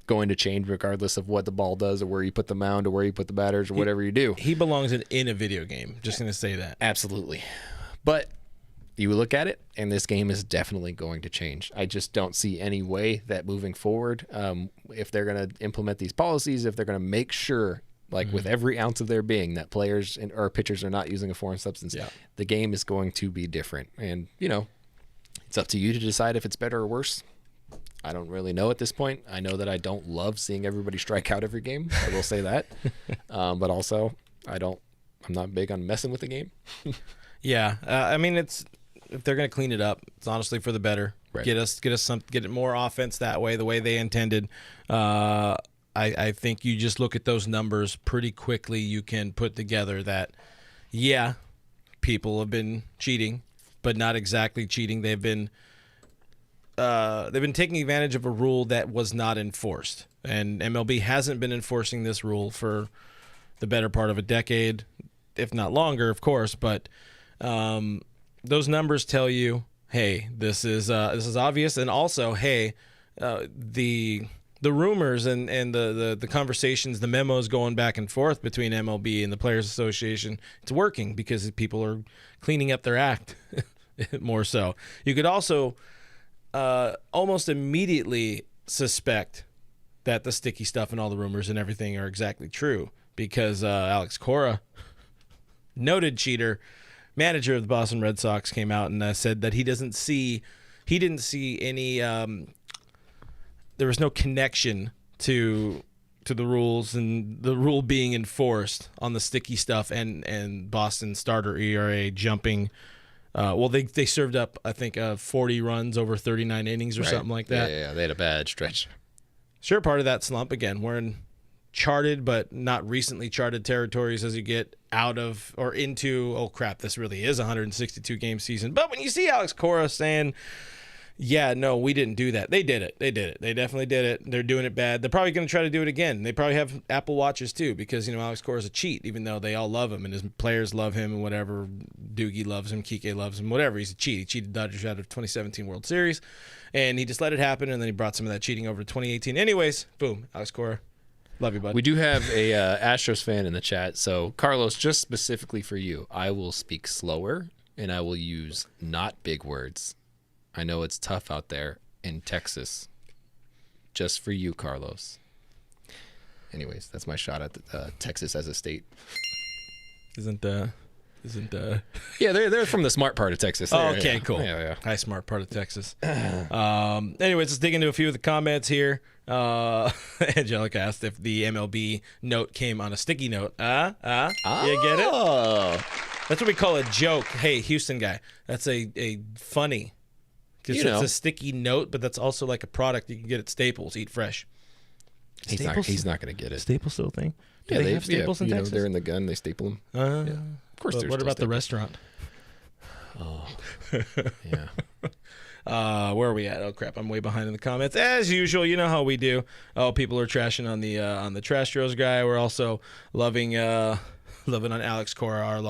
going to change regardless of what the ball does or where you put the mound or where you put the batters or whatever you do. He belongs in a video game. Just going to say that. Absolutely. But you look at it, and this game is definitely going to change. I just don't see any way that moving forward, if they're going to implement these policies, if they're going to make sure, with every ounce of their being, that players or pitchers are not using a foreign substance, the game is going to be different. And, it's up to you to decide if it's better or worse. I don't really know at this point. I know that I don't love seeing everybody strike out every game. I will say that. But also, I'm not big on messing with the game. I mean, if they're going to clean it up, it's honestly for the better. Right. Get it more offense that way, the way they intended. I think you just look at those numbers pretty quickly. You can put together that, people have been cheating, but not exactly cheating. They've been taking advantage of a rule that was not enforced, and MLB hasn't been enforcing this rule for the better part of a decade, if not longer, of course. But those numbers tell you, hey, this is obvious, and also, hey, the rumors and the conversations, the memos going back and forth between MLB and the Players Association, it's working because people are cleaning up their act more so. You could also almost immediately suspect that the sticky stuff and all the rumors and everything are exactly true because Alex Cora, noted cheater, manager of the Boston Red Sox, came out and said that he didn't see any there was no connection to the rules and the rule being enforced on the sticky stuff and Boston starter ERA jumping. They served up, I think, 40 runs over 39 innings or something like that. Yeah, they had a bad stretch. Sure, part of that slump, again, we're in charted but not recently charted territories as you get out of or into, oh crap, this really is a 162 game season. But when you see Alex Cora saying, yeah, no, we didn't do that. They did it. They definitely did it. They're doing it bad. They're probably going to try to do it again. They probably have Apple Watches too because, Alex Cora is a cheat, even though they all love him and his players love him and whatever. Doogie loves him. Kike loves him. Whatever. He's a cheat. He cheated Dodgers out of 2017 World Series, and he just let it happen, and then he brought some of that cheating over to 2018. Anyways, boom, Alex Cora. Love you, bud. We do have a Astros fan in the chat. So, Carlos, just specifically for you, I will speak slower, and I will use not big words. I know it's tough out there in Texas. Just for you, Carlos. Anyways, that's my shot at Texas as a state. Isn't isn't. Yeah, they're from the smart part of Texas. Oh, okay, cool. Yeah. High smart part of Texas. Anyways, let's dig into a few of the comments here. Angelica asked if the MLB note came on a sticky note. You get it? That's what we call a joke. Hey, Houston guy, that's a funny. Because it's a sticky note, but that's also like a product you can get at Staples. Eat fresh. He's not going to get it. Staples still a thing? Yeah, they have Staples in Texas? They're in the gun. They staple them. Of course. What about the restaurant? Oh, yeah. Where are we at? Oh crap! I'm way behind in the comments as usual. You know how we do. Oh, people are trashing on the Trash Drills guy. We're also loving on Alex Cora, our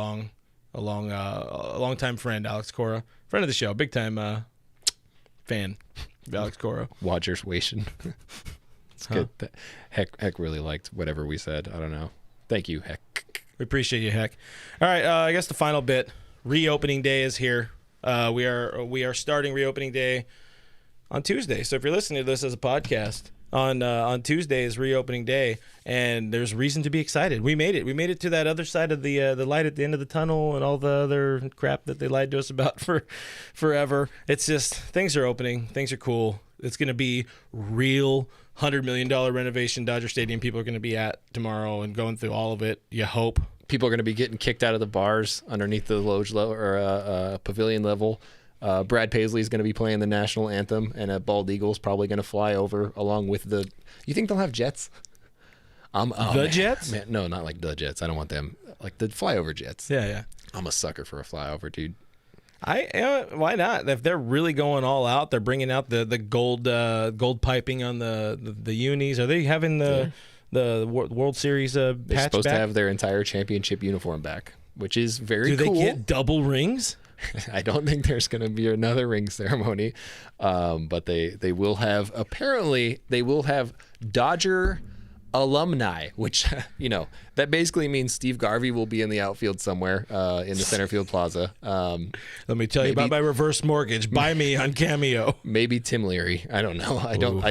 long-time friend, Alex Cora, friend of the show, big time fan of Alex Cora. Watchers Wation. It's good. Heck really liked whatever we said. I don't know. Thank you, Heck. We appreciate you, Heck. All right, I guess the final bit. Reopening day is here. We are starting reopening day on Tuesday. So if you're listening to this as a podcast, on Tuesday is reopening day, and there's reason to be excited. We made it. We made it to that other side of the light at the end of the tunnel and all the other crap that they lied to us about for forever. It's just things are opening. Things are cool. It's going to be real $100 million renovation Dodger Stadium. People are going to be at tomorrow and going through all of it. You hope. People are going to be getting kicked out of the bars underneath the loge level or pavilion level. Brad Paisley is going to be playing the national anthem, and a bald eagle's probably going to fly over along with the. You think they'll have jets? Jets? Man, no, not like the jets. I don't want them. Like the flyover jets. Yeah. I'm a sucker for a flyover, dude. Why not? If they're really going all out, they're bringing out the gold piping on the unis. Are they having the World Series patch They're supposed back? to have their entire championship uniform back, which is very cool. Do cool. they get double rings? I don't think there's going to be another ring ceremony, but they will have. Apparently, they will have Dodger alumni, which that basically means Steve Garvey will be in the outfield somewhere in the center field plaza. Let me tell you about my reverse mortgage. Buy me on Cameo. Maybe Tim Leary. I don't know.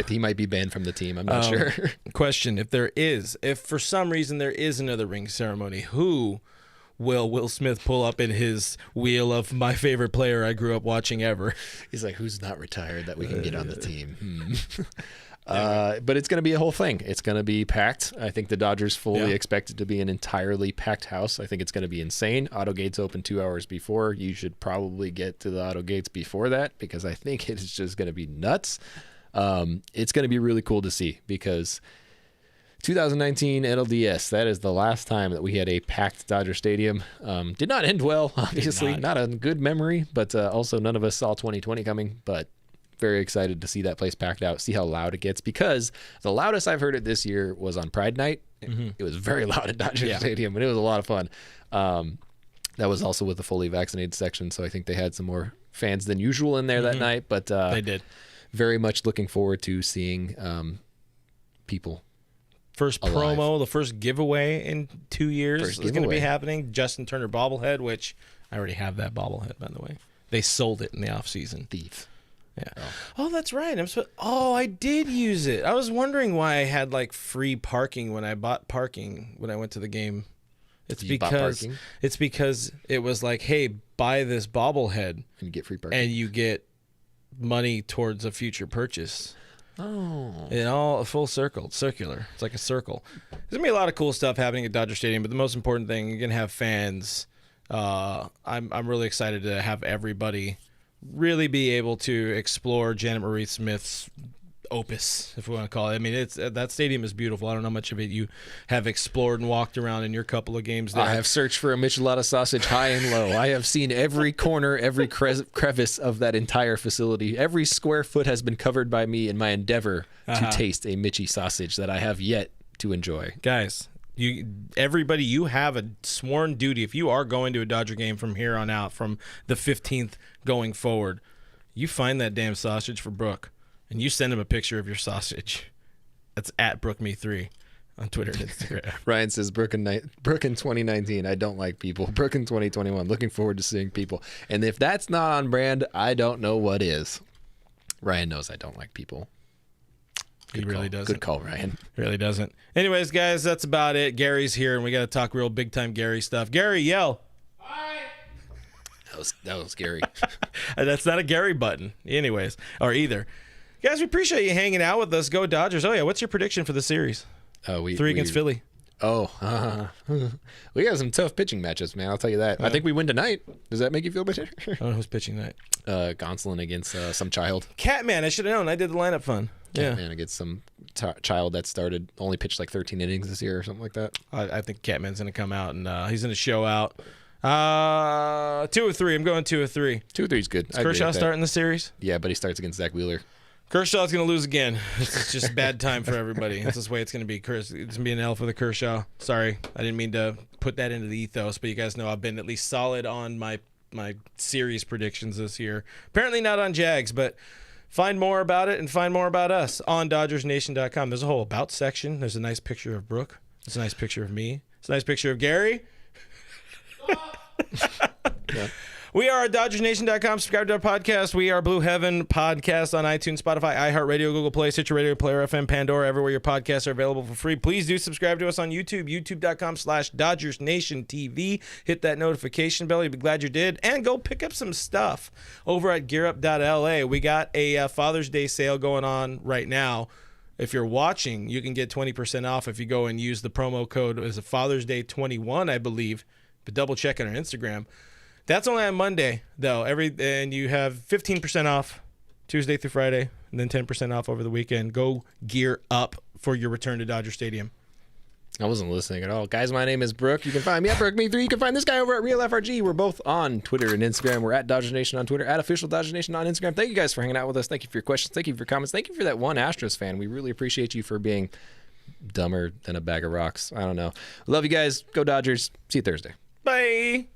He might be banned from the team. I'm not sure. Question: if for some reason there is another ring ceremony, who will Will Smith pull up in his wheel of my favorite player I grew up watching ever? He's like, who's not retired that we can get on the team? But it's going to be a whole thing. It's going to be packed. I think the Dodgers fully expect it to be an entirely packed house. I think it's going to be insane. Auto gates open 2 hours before. You should probably get to the auto gates before that because I think it's just going to be nuts. It's going to be really cool to see because 2019 NLDS, that is the last time that we had a packed Dodger Stadium. Did not end well, obviously. Not a good memory, but also none of us saw 2020 coming. But very excited to see that place packed out, see how loud it gets, because the loudest I've heard it this year was on Pride Night. Mm-hmm. It was very loud at Dodger Stadium, and it was a lot of fun. That was also with the fully vaccinated section, so I think they had some more fans than usual in there that night. But they did. Very much looking forward to seeing people. First alive. promo, the first giveaway in 2 years First is going to be giveaway. happening. Justin Turner bobblehead, which I already have that bobblehead, by the way. They sold it in the offseason. Thief. Yeah. Oh, that's right. I did use it. I was wondering why I had like free parking when I bought parking when I went to the game. It's because it was like, hey, buy this bobblehead And you get free parking. and you get money towards a future purchase. Oh. In all full circle, circular. It's like a circle. There's gonna be a lot of cool stuff happening at Dodger Stadium, but the most important thing, you're gonna have fans. I'm really excited to have everybody really be able to explore Janet Marie Smith's opus, if we want to call it. I mean, that stadium is beautiful. I don't know how much of it you have explored and walked around in your couple of games there. I have searched for a Michelada sausage high and low. I have seen every corner, every crevice of that entire facility. Every square foot has been covered by me in my endeavor to taste a Michi sausage that I have yet to enjoy. Guys, everybody, you have a sworn duty. If you are going to a Dodger game from here on out, from the 15th going forward, you find that damn sausage for Brooke. And you send him a picture of your sausage. That's at BrookeMe3 on Twitter and Instagram. Ryan says, Brooke in 2019, I don't like people. Brooke in 2021, looking forward to seeing people. And if that's not on brand, I don't know what is. Ryan knows I don't like people. He really doesn't. Good call, Ryan. Really doesn't. Anyways, guys, that's about it. Gary's here, and we got to talk real big-time Gary stuff. Gary, yell. Hi. That was scary. That's not a Gary button, anyways, or either. Guys, we appreciate you hanging out with us. Go Dodgers. Oh, yeah. What's your prediction for the series? 3 against Philly. Oh, we got some tough pitching matches, man. I'll tell you that. I think we win tonight. Does that make you feel better? I don't know who's pitching tonight. Gonsolin against some child. Catman. I should have known. I did the lineup fun. Catman against some child that only pitched like 13 innings this year or something like that. I think Catman's going to come out, and he's going to show out. 2 of 3. I'm going 2 of 3. 2 of 3 is good. Is Kershaw starting the series? Yeah, but he starts against Zach Wheeler. Kershaw's going to lose again. It's just bad time for everybody. That's the way it's going to be. It's going to be an L for the Kershaw. Sorry, I didn't mean to put that into the ethos, but you guys know I've been at least solid on my series predictions this year. Apparently not on Jags, but find more about it and find more about us on DodgersNation.com. There's a whole about section. There's a nice picture of Brooke. There's a nice picture of me. There's a nice picture of Gary. Yeah. We are at DodgersNation.com. Subscribe to our podcast. We are Blue Heaven Podcast on iTunes, Spotify, iHeartRadio, Google Play, Stitcher Radio, Player FM, Pandora, everywhere your podcasts are available for free. Please do subscribe to us on YouTube, youtube.com/DodgersNationTV. Hit that notification bell. You'll be glad you did. And go pick up some stuff over at gearup.la. We got a Father's Day sale going on right now. If you're watching, you can get 20% off if you go and use the promo code as a Father's Day 21, I believe. But double check on our Instagram. That's only on Monday, though. And you have 15% off Tuesday through Friday, and then 10% off over the weekend. Go gear up for your return to Dodger Stadium. I wasn't listening at all. Guys, my name is Brooke. You can find me at BrookeMe3. You can find this guy over at RealFRG. We're both on Twitter and Instagram. We're at Dodger Nation on Twitter, at Official Dodger Nation on Instagram. Thank you guys for hanging out with us. Thank you for your questions. Thank you for your comments. Thank you for that one Astros fan. We really appreciate you for being dumber than a bag of rocks. I don't know. Love you guys. Go Dodgers. See you Thursday. Bye.